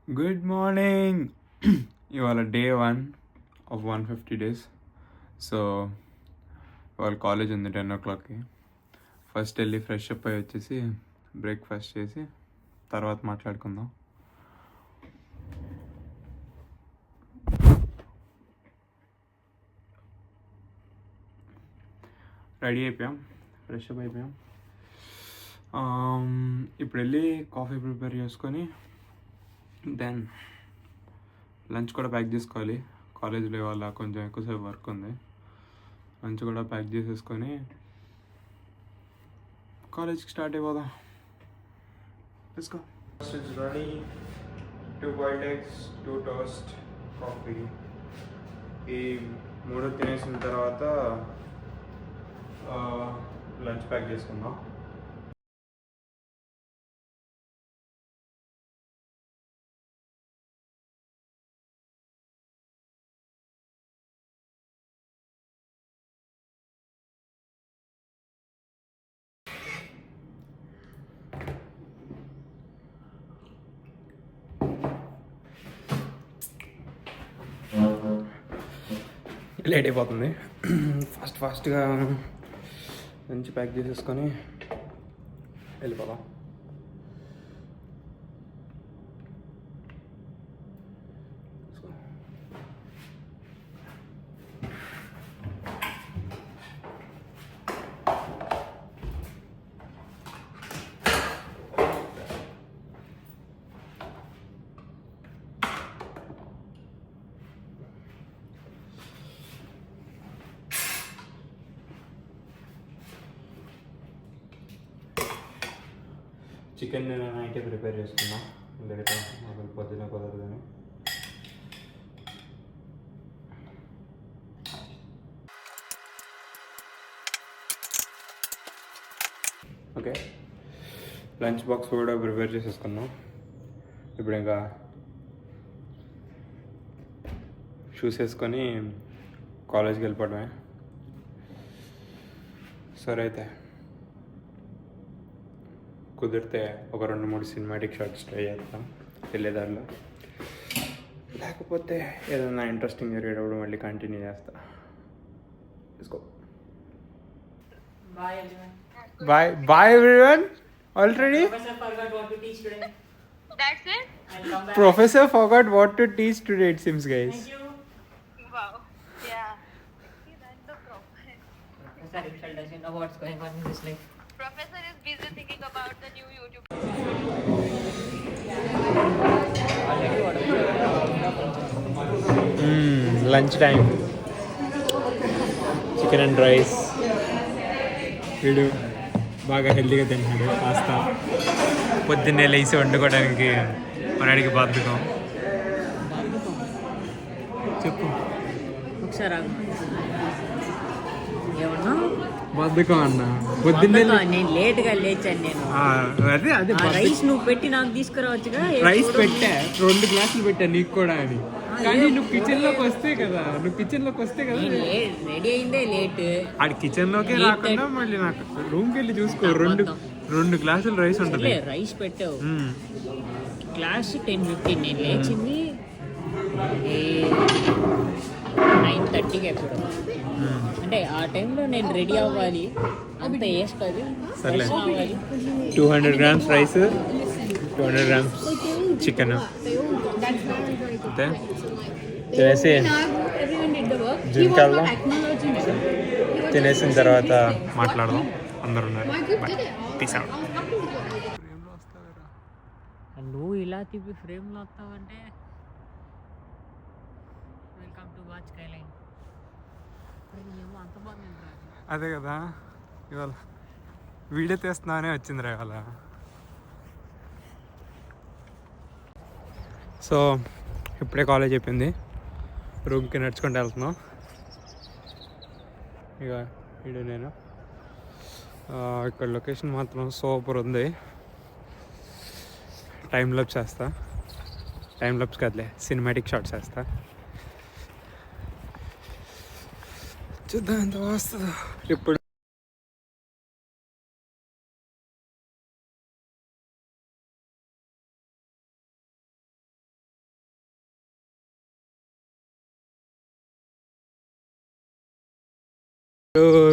Good morning. ఇవాళ day 1 of 150 days. So ఇవాళ college ఉంది 10 o'clockకి. ఫస్ట్ వెళ్ళి ఫ్రెష్ అప్ అయ్యి వచ్చేసి బ్రేక్ఫాస్ట్ చేసి తర్వాత మాట్లాడుకుందాం. రెడీ అయిపోయాం, ఫ్రెష్ అప్ అయిపోయాం. ఇప్పుడు వెళ్ళి కాఫీ ప్రిపేర్ చేసుకొని దెన్ లంచ్ కూడా ప్యాక్ చేసుకోవాలి. కాలేజ్లో ఇవాళ కొంచెం ఎక్కువసేపు వర్క్ ఉంది. లంచ్ కూడా ప్యాక్ చేసేసుకొని కాలేజ్కి స్టార్ట్ అయిపోదాం. Let's go. It's ready. 2 boiled eggs, 2 toast, coffee. ఈ 3 తినేసిన తర్వాత లంచ్ ప్యాక్ చేసుకుందాం. లేట్ అయిపోతుంది. ఫాస్ట్గా లంచ్ ప్యాక్ చేసేసుకొని వెళ్ళిపోదాం. చికెన్ నేను నైటే ప్రిపేర్ చేసుకున్నా, లేట్ నాకు పొద్దున కుదరదని. ఓకే, లంచ్ బాక్స్ కూడా ప్రిపేర్ చేసేసుకున్నాం. ఇప్పుడు ఇంకా షూస్ వేసుకొని కాలేజ్కి వెళ్ళిపోవడమే. సరే అయితే కుదిరితే ఒక 2-3 సినిమాటిక్ షార్ట్స్ ట్రై చేస్తాం వెళ్ళేదారిలో. లేకపోతే ఏదైనా ఇంట్రెస్టింగ్ జరిగేటప్పుడు మళ్ళీ కంటిన్యూ చేస్తా. తీసుకో. Bye everyone. Already Professor forgot what to teach today, it seems, guys. Thank you. Wow. Yeah. That's the professor. Professor doesn't know what's going on in this life. Professor is busy thinking about the new YouTube. Lunch time. Chicken and rice. వీడు బాగా హెల్తీగా తింటున్నాడు. కాస్త పొద్దున్నే లేచి వండుకోవడానికి మనడికి బాధకం. చెప్పు ఒకసారి ఏమన్నా బద్ధకం అన్న. పొద్దున్నే నేను లేట్గా లేచాను. నేను అదే అదే రైస్ నువ్వు పెట్టి నాకు తీసుకురావచ్చుగా. రైస్ పెట్టా, 2 గ్లాసులు పెట్టా నీకు కూడా అని. కానీ నువ్వు కిచెన్లోకి వస్తే కదా రెడీ అయిందే లేట్. ఆడి కిచెన్లోకి రాకుండా మళ్ళీ నాకు రూమ్కి వెళ్ళి చూసుకో. 2 గ్లాసులు రైస్ ఉంటుంది. రైస్ పెట్టావు. క్లాస్ 10:15. నేను లేచింది 9:30కి ఎప్పుడు. అంటే ఆ టైంలో నేను రెడీ అవ్వాలి, అంత వేస్తుంది. 200 grams రైస్, 200 grams చికెన్ అంతే తినేసి జిమ్కి వెళ్దాం. తినేసిన తర్వాత మాట్లాడదాం. అందరు ఉన్నారు. నువ్వు ఇలా తిప్పి ఫ్రేమ్లో వస్తావంటే వెల్కమ్ టు వాచ్ స్కైలైన్. అంత బాగుంది. అదే కదా ఇవాళ వీడియో తీస్తున్నానే వచ్చిందిరా ఇవాళ. సో ఇప్పుడే కాలేజ్ అయిపోయింది, రూమ్కి నడుచుకుంటూ వెళ్తున్నాం. ఇక వీడియో నేను ఇక్కడ లొకేషన్ మాత్రం సూపర్ ఉంది. టైం లాప్స్ కదలే, సినిమాటిక్ షాట్స్ వేస్తా. చూద్దాం ఎంత వస్తుందో. ఇప్పుడు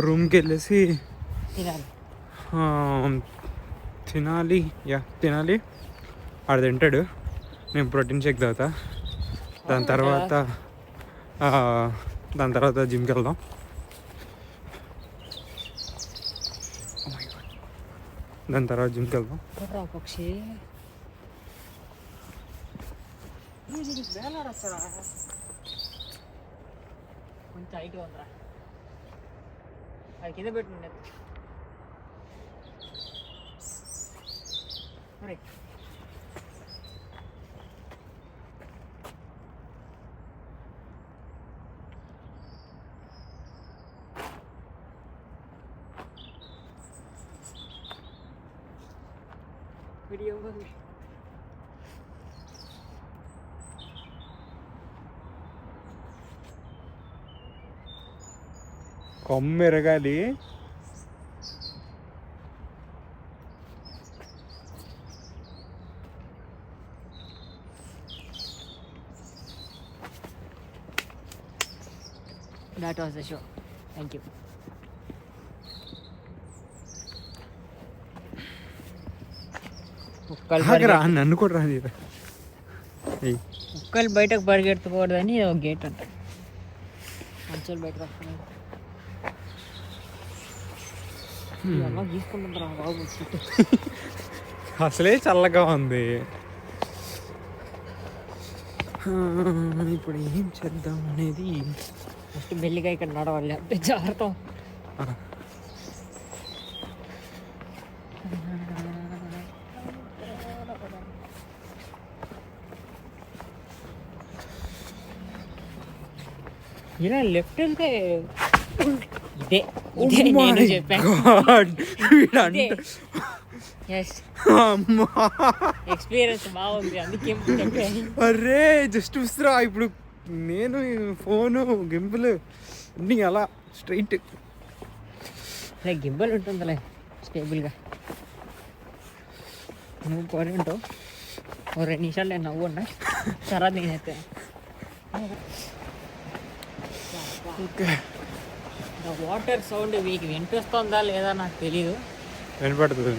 రూమ్కి వెళ్ళేసి తినాలి. తినాలి. తినాలి. ఆడు తింటాడు, నేను ప్రోటీన్ షేక్ తాగుతా. దాని తర్వాత జిమ్కి వెళ్దాం. పక్షి కొంచెం హైట్గా ఉందిరా, అది కింద పెట్టుండే. వీడియో కొమ్మ ఎరగాలి. That was the show. Thank you. నన్ను కూడా రాని. కుక్కలు బయటకు పరిగెత్తకూడదని ఒక గేట్ అంట. మంచాలు బయటకు వస్తున్నాయి. తీసుకుంటుంటారా బాబు చుట్టూ. అసలే చల్లగా ఉంది. ఇప్పుడు ఏం చేద్దాం అనేది. ఫస్ట్ మెల్లిగా ఇక్కడ నడవాలి, అంటే జాగ్రత్త. ఇలా లెఫ్ట్ వెళ్తే ఇదే నేను చెప్పాను. ఎక్స్పీరియన్స్ బాగుంది, అందుకే చెప్పాను. అరే జస్ట్ విసిరా. ఇప్పుడు నేను ఫోను గింపుల్ అన్నీ అలా స్ట్రైట్. గింబల్ ఉంటుందిలే స్టేబుల్గా. నువ్వు పోయి ఉంటావు, ఓ 2 నిమిషాలు నేను నవ్వు ఉన్నా, తర్వాత నేనైతే. ఓకే, వాటర్ సౌండ్ మీకు వినిపిస్తుందా లేదా నాకు తెలీదు. వినపడుతుంది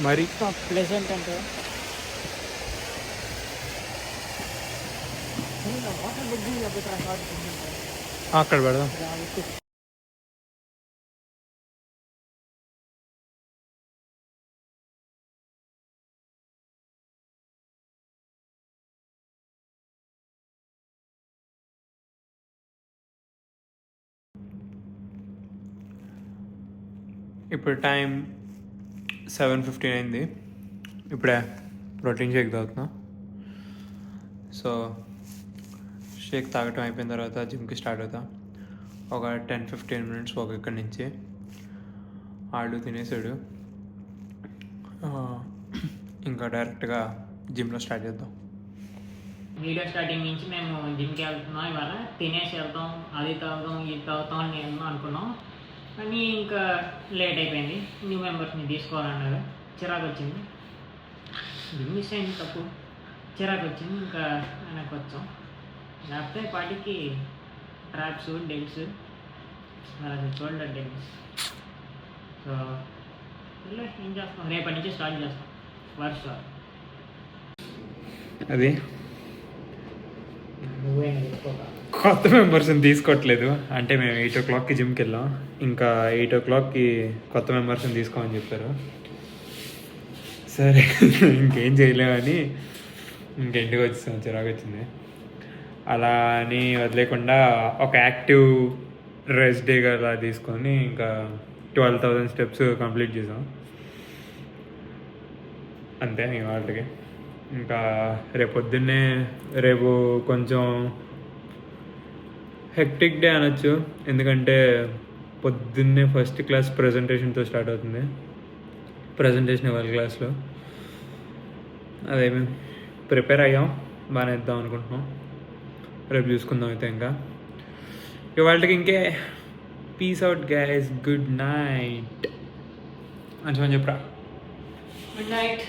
మరి. ప్లెజెంట్ అంటే అక్కడ పెడదాం. ఇప్పుడు టైం 7:15 అయింది. ఇప్పుడే ప్రోటీన్ షేక్ తాగుతున్నా. సో షేక్ తాగటం అయిపోయిన తర్వాత జిమ్కి స్టార్ట్ అవుతా. ఒక 10-15 మినిట్స్ ఒక ఇక్కడి నుంచి. ఆడు తినేసాడు, ఇంకా డైరెక్ట్గా జిమ్లో స్టార్ట్ చేద్దాం. వీడియో స్టార్టింగ్ నుంచి మేము జిమ్కి వెళ్తున్నాం. ఇవాళ తినేసి వెళ్తాం, అది తాగుతాం ఇది తాగుతాం అని నేను అనుకున్నాం. కానీ ఇంకా లేట్ అయిపోయింది. న్యూ మెంబర్స్ని తీసుకోవాలన్నారు, చిరాకు వచ్చింది. మిస్ అయింది తప్పు, చిరాకు వచ్చింది. ఇంకా వెనక్కి వచ్చాం. లేకపోతే పాటికి ట్రాప్స్ డెల్స్ అలాగే షోల్డర్ డెల్స్. సో ఏం చేస్తాం, రేపటి నుంచి స్టార్ట్ చేస్తాం వర్క్. అది నువ్వేనా ఎక్కువ కొత్త మెంబర్స్ని తీసుకోవట్లేదు. అంటే మేము 8 o'clockకి జిమ్కి వెళ్ళాం, ఇంకా 8 o'clockకి కొత్త మెంబర్స్ని తీసుకోమని చెప్పారు. సరే ఇంకేం చేయలేమని ఇంటికి వచ్చేసాం. చిరాకు వచ్చింది. అలా అని వదిలేకుండా ఒక యాక్టివ్ రెస్ట్ డేగా అలా తీసుకొని ఇంకా 12,000 steps కంప్లీట్ చేసాం. అంతే వాళ్ళకి. ఇంకా రేపు కొంచెం హెక్టిక్ డే అనొచ్చు, ఎందుకంటే పొద్దున్నే ఫస్ట్ క్లాస్ ప్రజెంటేషన్తో స్టార్ట్ అవుతుంది. ప్రజెంటేషన్ ఇవ్వాలి క్లాస్లో. అదే మేము ప్రిపేర్ అయ్యాం, బాగానే ఇద్దాం అనుకుంటున్నాం. రేపు చూసుకుందాం. అయితే ఇంకా ఇవాళకి ఇంకే. Peace out guys, good night. మంచిగా చెప్పరా. Good night.